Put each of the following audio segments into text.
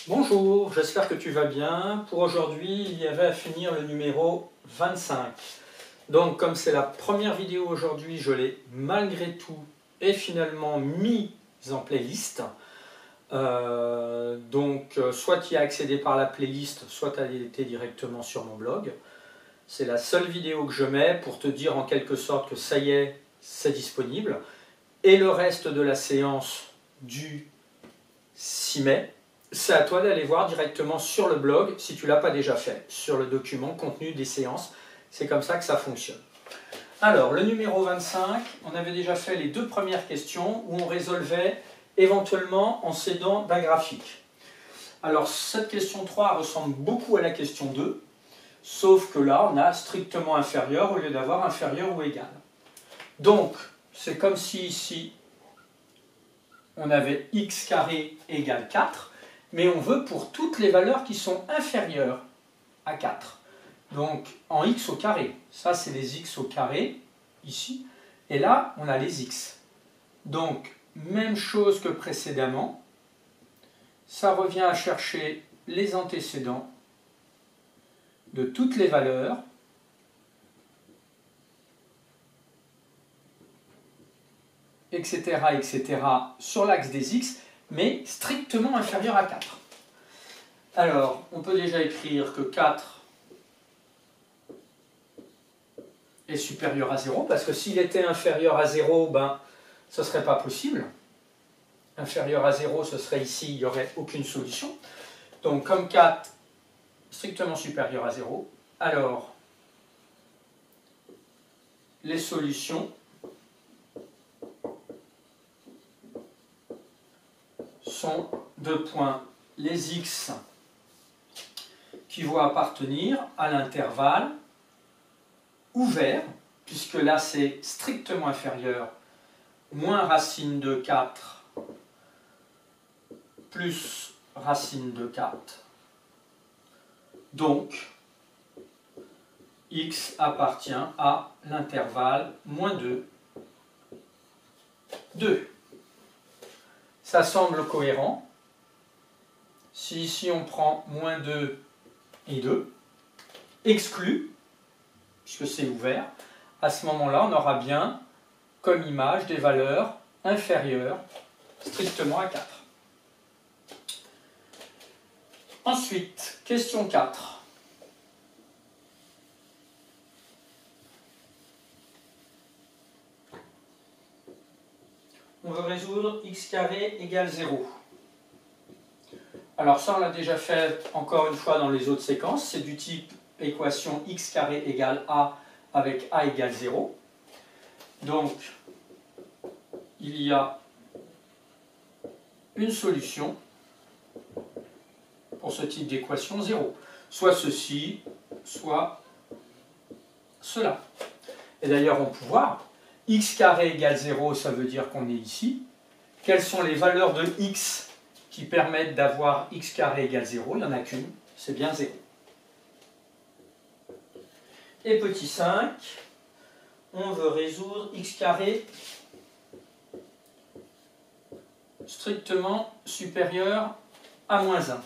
Bonjour, j'espère que tu vas bien. Pour aujourd'hui, il y avait à finir le numéro 25. Donc, comme c'est la première vidéo aujourd'hui, je l'ai malgré tout et finalement mise en playlist. Soit tu y as accédé par la playlist, soit tu as été directement sur mon blog. C'est la seule vidéo que je mets pour te dire en quelque sorte que ça y est, c'est disponible. Et le reste de la séance du 6 mai, c'est à toi d'aller voir directement sur le blog si tu ne l'as pas déjà fait, sur le document contenu des séances. C'est comme ça que ça fonctionne. Alors, le numéro 25, on avait déjà fait les deux premières questions où on résolvait éventuellement en s'aidant d'un graphique. Alors, cette question 3 ressemble beaucoup à la question 2, sauf que là, on a strictement inférieur au lieu d'avoir inférieur ou égal. Donc, c'est comme si ici, on avait x carré égale 4, mais on veut pour toutes les valeurs qui sont inférieures à 4. Donc en x au carré, ça c'est les x au carré, ici, et là on a les x. Donc même chose que précédemment, ça revient à chercher les antécédents de toutes les valeurs, etc., etc., sur l'axe des x, mais strictement inférieur à 4. Alors, on peut déjà écrire que 4 est supérieur à 0, parce que s'il était inférieur à 0, ben, ce ne serait pas possible. Inférieur à 0, ce serait ici, il n'y aurait aucune solution. Donc, comme 4 strictement supérieur à 0, alors, les solutions sont deux points, les x qui vont appartenir à l'intervalle ouvert, puisque là c'est strictement inférieur, moins racine de 4 plus racine de 4. Donc, x appartient à l'intervalle moins 2, 2. Ça semble cohérent. Si ici on prend moins 2 et 2, exclu, puisque c'est ouvert, à ce moment-là, on aura bien comme image des valeurs inférieures strictement à 4. Ensuite, question 4. On veut résoudre x carré égale 0. Alors ça, on l'a déjà fait encore une fois dans les autres séquences. C'est du type équation x carré égale a avec a égale 0. Donc, il y a une solution pour ce type d'équation 0. Soit ceci, soit cela. Et d'ailleurs, on peut voir, x carré égale 0, ça veut dire qu'on est ici. Quelles sont les valeurs de x qui permettent d'avoir x carré égale 0? Il n'y en a qu'une, c'est bien 0. Et petit 5, on veut résoudre x carré strictement supérieur à moins 1.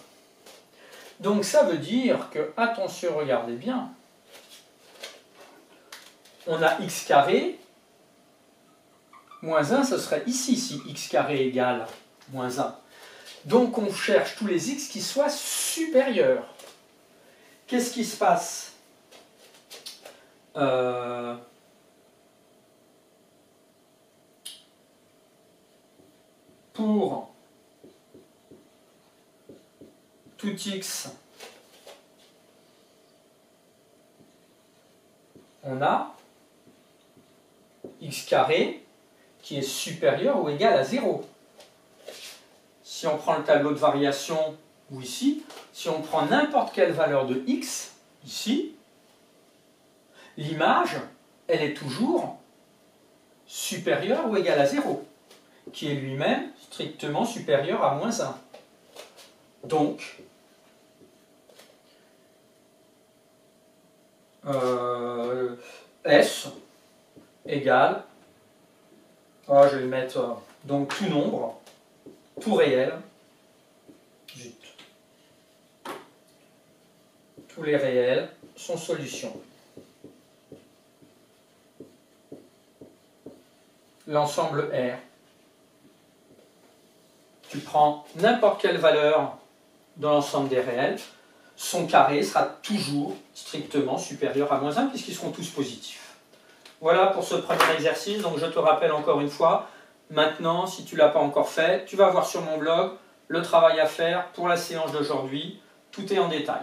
Donc ça veut dire que, attention, regardez bien, on a x carré, moins 1, ce serait ici, si x carré égale moins 1. Donc on cherche tous les x qui soient supérieurs. Qu'est-ce qui se passe? Pour tout x, on a x carré qui est supérieur ou égal à 0. Si on prend le tableau de variation, ou ici, si on prend n'importe quelle valeur de x, ici, l'image, elle est toujours supérieure ou égale à 0, qui est lui-même strictement supérieur à moins 1. Donc, S égale, je vais mettre donc tout nombre, tout réel, zut, tous les réels sont solution. L'ensemble R. Tu prends n'importe quelle valeur dans l'ensemble des réels, son carré sera toujours strictement supérieur à -1 puisqu'ils seront tous positifs. Voilà pour ce premier exercice. Donc je te rappelle encore une fois, maintenant, si tu ne l'as pas encore fait, tu vas voir sur mon blog le travail à faire pour la séance d'aujourd'hui. Tout est en détail.